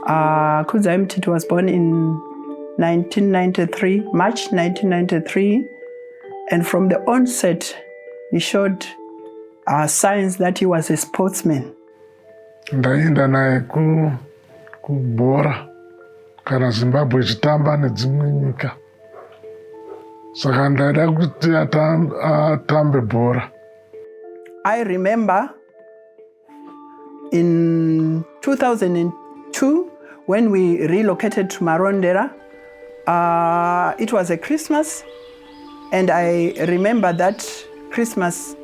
Kudzai Mutiti was born in 1993, March 1993, and from the onset, he showed signs that he was a sportsman. Ndaenda naye kubhora kana Zimbabwe ichitamba nedzimwe nyika. Saka ndaida kuti atambe bhora. I remember in 2002 when we relocated to Marondera, it was a Christmas, and I remember that Christmas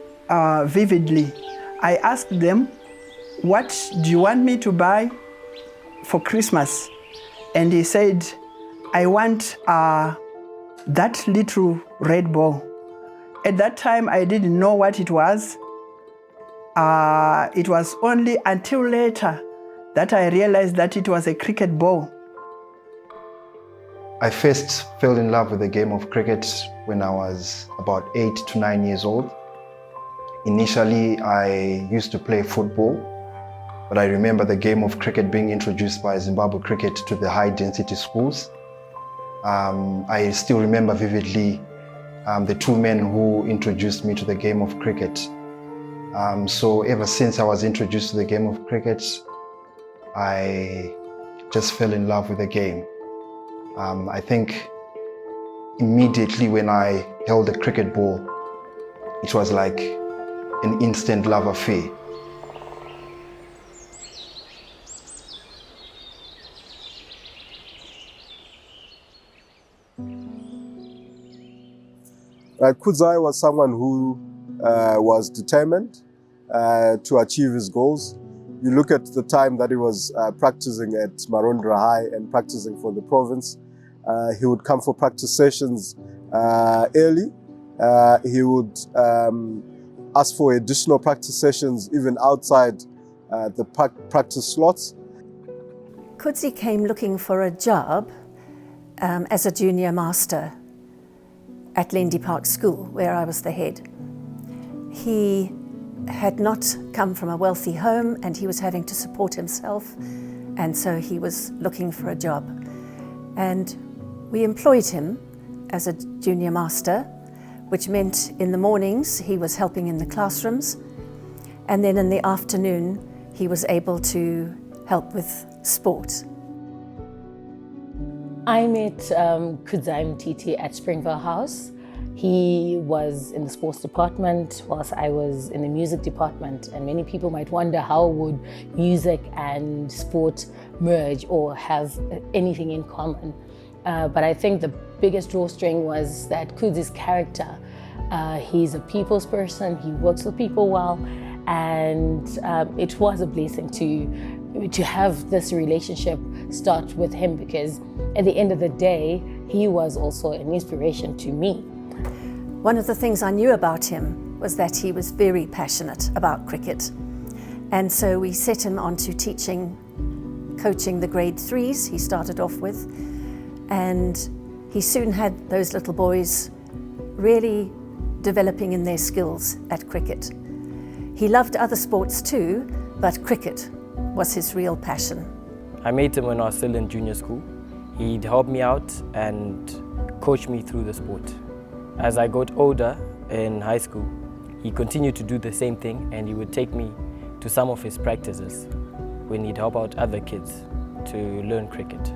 vividly. I asked them, "What do you want me to buy for Christmas?" And he said, "I want that little red ball." At that time, I didn't know what it was. It was only until later that I realized that it was a cricket ball. I first fell in love with the game of cricket when I was about 8 to 9 years old. Initially, I used to play football, but I remember the game of cricket being introduced by Zimbabwe Cricket to the high-density schools. I still remember vividly the two men who introduced me to the game of cricket. So ever since I was introduced to the game of cricket, I just fell in love with the game. I think immediately when I held the cricket ball, it was like an instant love affair. Kudzai was someone who was determined to achieve his goals. You look at the time that he was practicing at Marondera High and practicing for the province. He would come for practice sessions early. He would ask for additional practice sessions even outside the practice slots. Kudzai came looking for a job as a junior master at Lindy Park School, where I was the head. He had not come from a wealthy home and he was having to support himself, and so he was looking for a job. And we employed him as a junior master, which meant in the mornings he was helping in the classrooms, and then in the afternoon he was able to help with sport. I met Kudzai Mutiti at Springvale House. He was in the sports department whilst I was in the music department, and many people might wonder how would music and sport merge or have anything in common. But I think the biggest drawstring was that Kudzai's character. He's a people's person, he works with people well, and it was a blessing to have this relationship start with him, because at the end of the day, he was also an inspiration to me. One of the things I knew about him was that he was very passionate about cricket. And so we set him onto coaching the grade 3s he started off with. And he soon had those little boys really developing in their skills at cricket. He loved other sports too, but cricket was his real passion. I met him when I was still in junior school. He'd help me out and coach me through the sport. As I got older in high school, he continued to do the same thing, and he would take me to some of his practices when he'd help out other kids to learn cricket.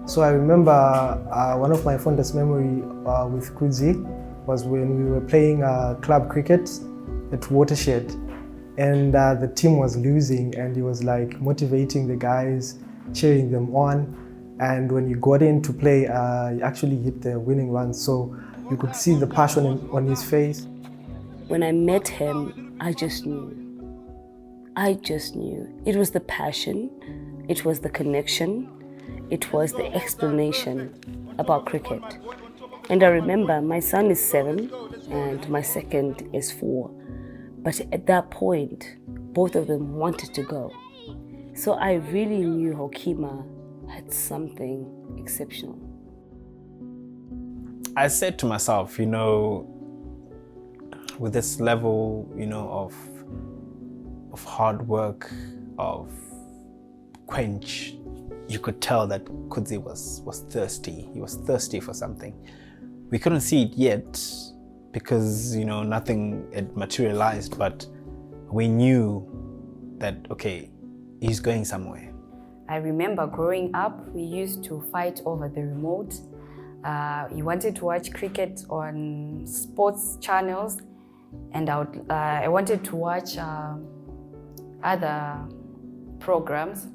So I remember one of my fondest memory with Kudzai was when we were playing club cricket at Watershed, and the team was losing, and he was like motivating the guys, cheering them on. And when he got in to play, he actually hit the winning run, so you could see the passion on his face. When I met him, I just knew. It was the passion, it was the connection, it was the explanation about cricket. And I remember my son is 7 and my second is 4. But at that point, both of them wanted to go. So I really knew Hokima had something exceptional. I said to myself, with this level, of hard work, of quench. You could tell that Kudzai was thirsty. He was thirsty for something. We couldn't see it yet because, you know, nothing had materialized, but we knew that, okay, he's going somewhere. I remember growing up, we used to fight over the remote. He wanted to watch cricket on sports channels, and I wanted to watch other programs,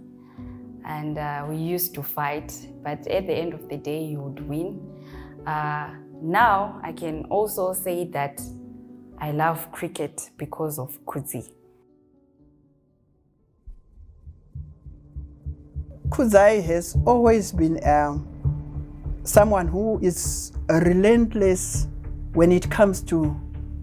and we used to fight, but at the end of the day, he would win. Now, I can also say that I love cricket because of Kudzai. Kudzai has always been someone who is relentless when it comes to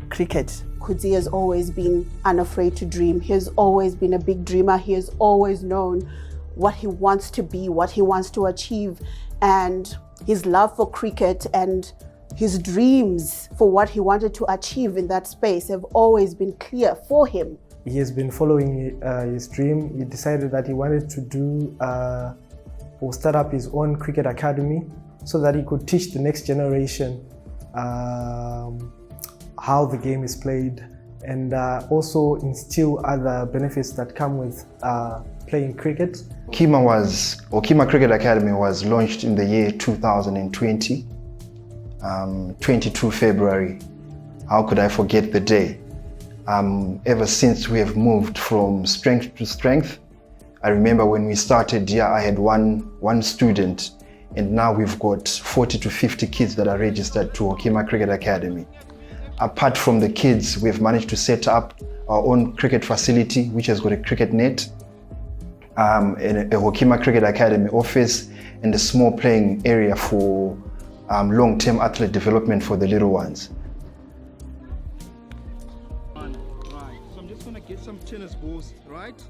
cricket. Kudzai has always been unafraid to dream. He has always been a big dreamer. He has always known what he wants to be, what he wants to achieve, and his love for cricket and his dreams for what he wanted to achieve in that space have always been clear for him. He has been following his dream. He decided that he wanted to do or start up his own cricket academy so that he could teach the next generation how the game is played, and also instill other benefits that come with playing cricket. Kima Cricket Academy was launched in the year 2020, 22 February. How could I forget the day? Ever since we have moved from strength to strength. I remember when we started here, I had one student, and now we've got 40 to 50 kids that are registered to Kima Cricket Academy. Apart from the kids, we've managed to set up our own cricket facility, which has got a cricket net, a Hokima Cricket Academy office, and a small playing area for long-term athlete development for the little ones. Right, so I'm just going to get some tennis balls, right?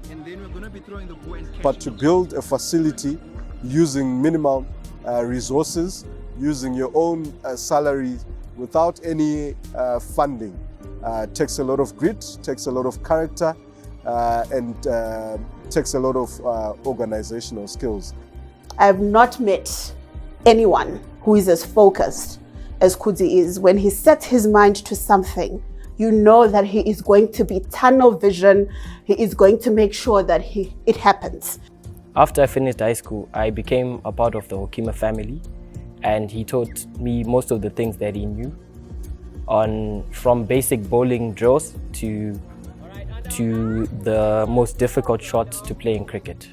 And then we're going to be throwing the ball and catching. But to build a facility using minimal resources, using your own salary, without any funding, takes a lot of grit, takes a lot of character, and takes a lot of organizational skills. I have not met anyone who is as focused as Kudzai is. When he sets his mind to something, you know that he is going to be tunnel vision. He is going to make sure that it happens. After I finished high school, I became a part of the Hokima family, and he taught me most of the things that he knew, from basic bowling drills to the most difficult shots to play in cricket.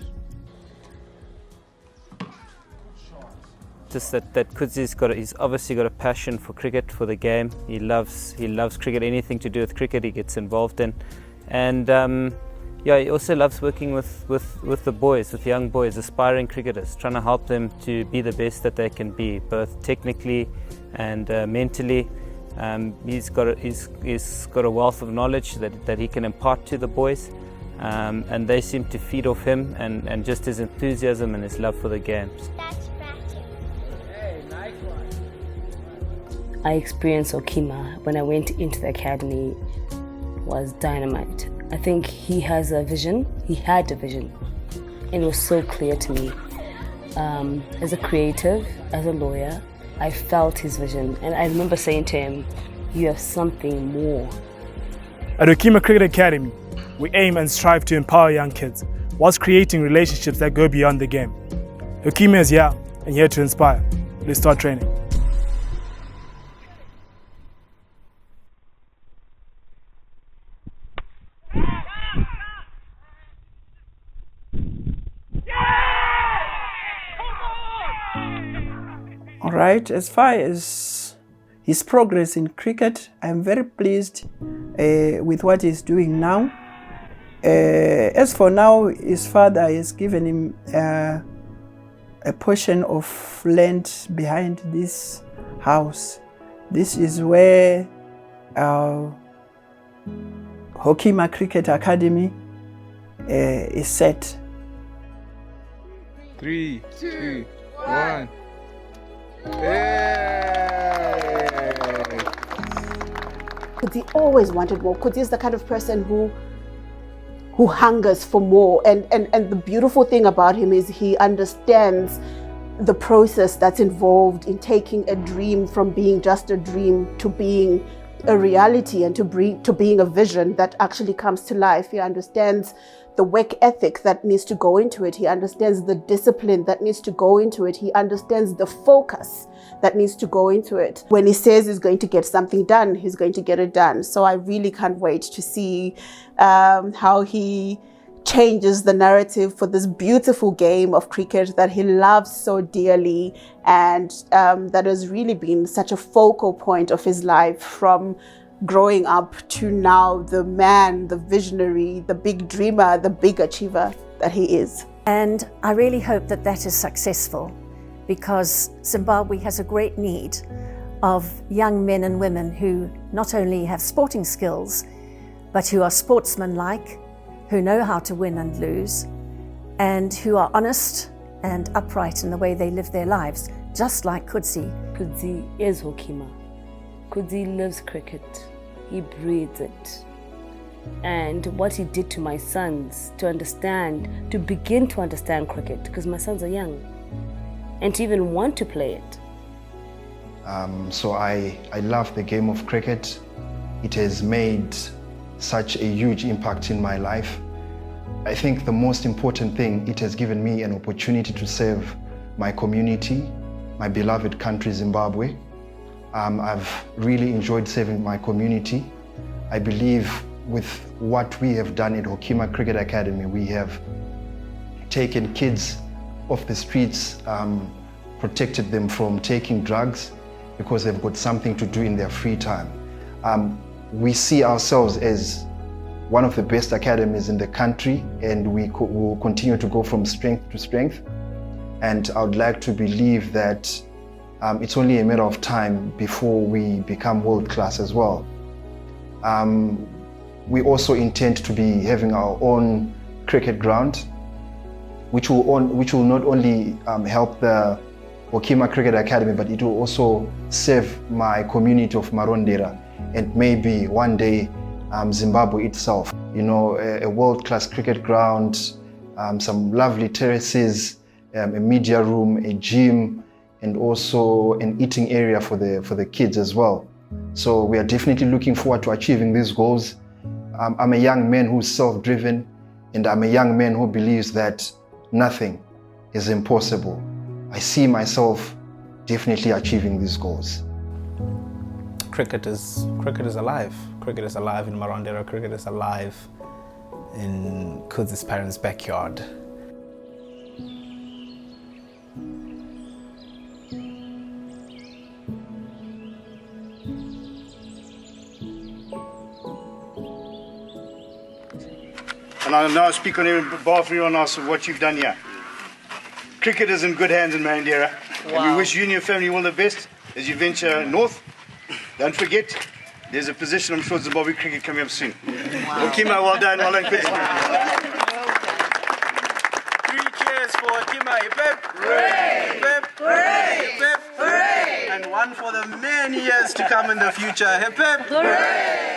Just that he's obviously got a passion for cricket, for the game. He loves cricket. Anything to do with cricket, he gets involved in, and yeah, he also loves working with the boys, with young boys, aspiring cricketers, trying to help them to be the best that they can be, both technically and mentally. He's got a wealth of knowledge that he can impart to the boys, and they seem to feed off him and just his enthusiasm and his love for the games. I experienced Hokima when I went into the academy was dynamite. I think he has a vision, he had a vision, and it was so clear to me. As a creative, as a lawyer, I felt his vision, and I remember saying to him, you have something more. At Hokima Cricket Academy, we aim and strive to empower young kids whilst creating relationships that go beyond the game. Hokima is here and here to inspire. Let's start training. All right, as far as his progress in cricket, I'm very pleased with what he's doing now. As for now, his father has given him a portion of land behind this house. This is where our Hokima Cricket Academy is set. 3, 2, 1. Kudzai always wanted more. Kudzai is the kind of person who who hungers for more. And the beautiful thing about him is he understands the process that's involved in taking a dream from being just a dream to being a reality and to being a vision that actually comes to life. He understands the work ethic that needs to go into it. He understands the discipline that needs to go into it. He understands the focus that needs to go into it. When he says he's going to get something done, he's going to get it done. So I really can't wait to see how he changes the narrative for this beautiful game of cricket that he loves so dearly, and that has really been such a focal point of his life from growing up to now, the man, the visionary, the big dreamer, the big achiever that he is. And I really hope that that is successful, because Zimbabwe has a great need of young men and women who not only have sporting skills, but who are sportsmanlike, who know how to win and lose, and who are honest and upright in the way they live their lives, just like Kudzai. Kudzai is Hokima. Kudzai lives cricket. He breathes it. And what he did to my sons to begin to understand cricket, because my sons are young, and to even want to play it. So I love the game of cricket. It has made such a huge impact in my life. I think the most important thing, it has given me an opportunity to serve my community, my beloved country, Zimbabwe. I've really enjoyed serving my community. I believe with what we have done at Hokima Cricket Academy, we have taken kids off the streets, protected them from taking drugs because they've got something to do in their free time. We see ourselves as one of the best academies in the country, and we will continue to go from strength to strength. And I would like to believe that it's only a matter of time before we become world class as well. We also intend to be having our own cricket ground, which will not only help the Hokima Cricket Academy, but it will also serve my community of Marondera, and maybe one day Zimbabwe itself. You know, a world-class cricket ground, some lovely terraces, a media room, a gym, and also an eating area for the kids as well. So we are definitely looking forward to achieving these goals. I'm a young man who's self-driven, and I'm a young man who believes that nothing is impossible. I see myself definitely achieving these goals. Cricket is alive. Cricket is alive in Marondera. Cricket is alive in Kudzai's parents' backyard. And I'll now speak on behalf of everyone else of what you've done here. Cricket is in good hands in Marondera. Wow. And we wish you and your family all the best as you venture north. Don't forget, there's a position, I'm sure, Zimbabwe cricket coming up soon. Wow. Hokima, well done, well done, Kudzai. 3 cheers for Hokima. Hip hip. Hooray! Hip hip. Hooray! Hip hip. Hooray! And one for the many years to come in the future. Hip hip. Hooray!